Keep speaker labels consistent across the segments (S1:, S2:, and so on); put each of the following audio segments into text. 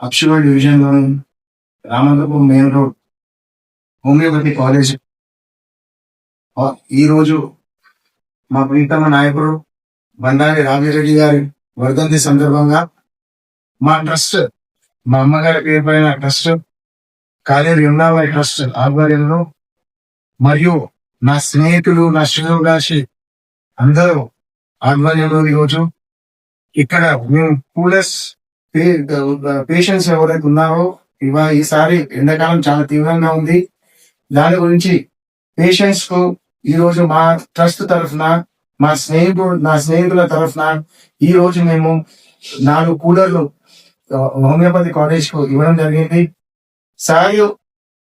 S1: అప్షూర్ division లోని Ramanthapur main road homeopathy college ఈ రోజు మా ప్రీతమ నాయకుడు బండారి రామిరెడ్డి గారి వర్ధంతి సందర్భంగా మా ట్రస్ట్, మా అమ్మగారి పేరు పైన ట్రస్ట్, కాలేరు యమునాబాయి ట్రస్ట్ ఆధ్వర్యంలో మరియు నా స్నేహితులు, నా శ్రేయోభిలాషి అందరూ ఆధ్వర్యంలో ఈరోజు ఇక్కడ మేము కూలర్స్ పేషెంట్స్ ఎవరైతే ఉన్నారో ఈసారి ఎండాకాలం చాలా తీవ్రంగా ఉంది. దాని గురించి పేషెంట్స్ కు ఈ రోజు మా ట్రస్ట్ తరఫున, నా స్నేహితుల తరఫున ఈ రోజు మేము 4 కూలర్లు హోమియోపతి కాలేజ్ కు ఇవ్వడం జరిగింది. సార్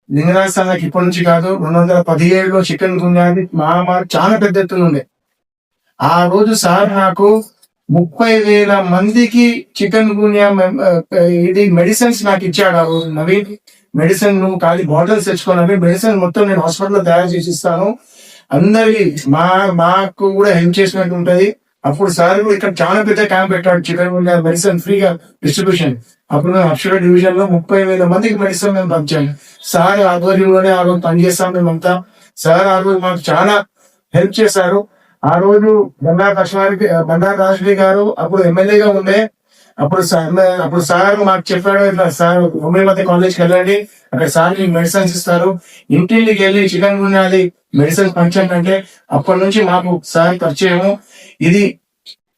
S1: లింగరాజ్ సంఘకి ఇప్పటి నుంచి కాదు, 2017లో చికెన్ గున్యా మహమ్మారి చాలా పెద్ద ఎత్తున ఉండే. ఆ రోజు సార్ నాకు 30,000 మందికి చికెన్ గున్యా ఇది మెడిసిన్స్ నాకు ఇచ్చాడు. నవీన్ మెడిసిన్ నువ్వు ఖాళీ బాటిల్స్ తెచ్చుకోవాలి, మెడిసిన్ మొత్తం నేను హాస్పిటల్లో తయారు చేసి ఇస్తాను, అందరికి మాకు కూడా హెల్ప్ చేసినట్టు ఉంటది. అప్పుడు సార్ ఇక్కడ చాలా పెద్ద క్యాంప్ పెట్టాడు, చికెన్ గున్యా మెడిసిన్ ఫ్రీగా డిస్ట్రిబ్యూషన్. అప్పుడు మేము అక్షర డివిజన్ లో 30,000 మందికి మెడిసిన్ మేము పంచాము. సార్ ఆధ్వర్యంలోనే ఆ రోజు పనిచేస్తాం మేమంతా. సార్ ఆ రోజు మాకు చాలా హెల్ప్ చేశారు. ఆ రోజు బండారు రాజరెడ్డి గారు అప్పుడు ఎమ్మెల్యేగా ఉండే. అప్పుడు సార్ మాకు చెప్పాడు, ఇట్లా సార్ హోమియోపతి కాలేజ్కి వెళ్ళండి, అక్కడ సార్ మీకు మెడిసిన్స్ ఇస్తారు, ఇంటింటికి వెళ్ళి చికెన్ గున్యాది మెడిసిన్ పంచండి అంటే అప్పటి నుంచి మాకు సార్ పరిచయము. ఇది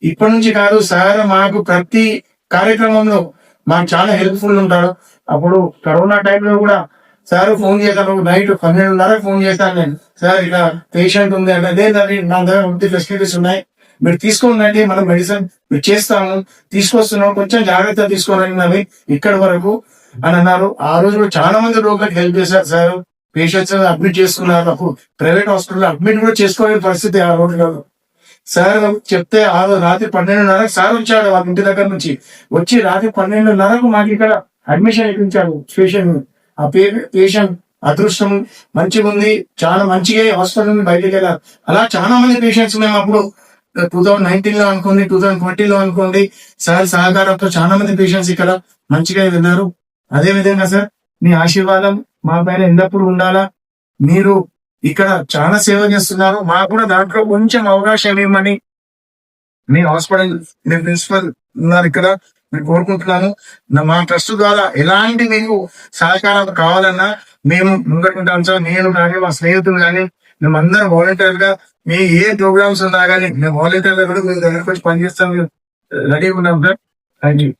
S1: ఇప్పటి నుంచి కాదు, సార్ మాకు ప్రతి కార్యక్రమంలో మాకు చాలా హెల్ప్ఫుల్ ఉంటాడు. అప్పుడు కరోనా టైంలో కూడా సార్ ఫోన్ చేశాను, నైట్ 12:30 ఫోన్ చేశాను నేను, సార్ ఇలా పేషెంట్ ఉంది అంటే అదే నా దగ్గర ఫెసిలిటీస్ ఉన్నాయి, మీరు తీసుకోండి, మనం మెడిసిన్ మీరు చేస్తాము, తీసుకొస్తున్నాం, కొంచెం జాగ్రత్త తీసుకోండి అవి ఇక్కడి వరకు అని అన్నారు. ఆ రోజు కూడా చాలా మంది రోగులకు హెల్ప్ చేశారు సార్. పేషెంట్స్ అడ్మిట్ చేసుకున్నారు, అప్పుడు ప్రైవేట్ హాస్పిటల్ అడ్మిట్ కూడా చేసుకోలేని పరిస్థితి ఆ రోజులో. సార్ చెప్తే ఆ రోజు రాత్రి 12:30 సార్ వచ్చాడు వాళ్ళ ఇంటి దగ్గర నుంచి, వచ్చి రాత్రి 12:30 మాకు ఇక్కడ అడ్మిషన్ ఇప్పించాడు పేషెంట్. ఆ పేషెంట్ అదృష్టం మంచిగా ఉంది, చాలా మంచిగా హాస్పిటల్ నుంచి బయటకు వెళ్ళారు. అలా చాలా మంది పేషెంట్స్ మేము అప్పుడు 2019 లో అనుకోండి, 2020 లో అనుకోండి, సార్ సహకారంతో చాలా మంది పేషెంట్స్ ఇక్కడ మంచిగా వెళ్ళారు. అదే విధంగా సార్ మీ ఆశీర్వాదం మా పైన ఎల్లప్పుడూ ఉండాలా. మీరు ఇక్కడ చాలా సేవ చేస్తున్నారు, మాకు కూడా దాంట్లో కొంచెం అవకాశం ఇవ్వమని మీ హాస్పిటల్ మీ ప్రిన్సిపల్ ఉన్నారు ఇక్కడ, నేను కోరుకుంటున్నాను. మా ట్రస్ట్ ద్వారా ఎలాంటి మీకు సహకారం కావాలన్నా మేము ముంగట్టుకుంటాం సార్. నేను కానీ మా స్నేహితులు కానీ మేమందరం వాలంటీర్ గా మీ ఏ ప్రోగ్రామ్స్ ఉన్నా కానీ మేము వాలంటీర్ గా కూడా మీ దగ్గరకు వచ్చి పనిచేస్తాం, రెడీగా ఉన్నాం సార్. Thank you.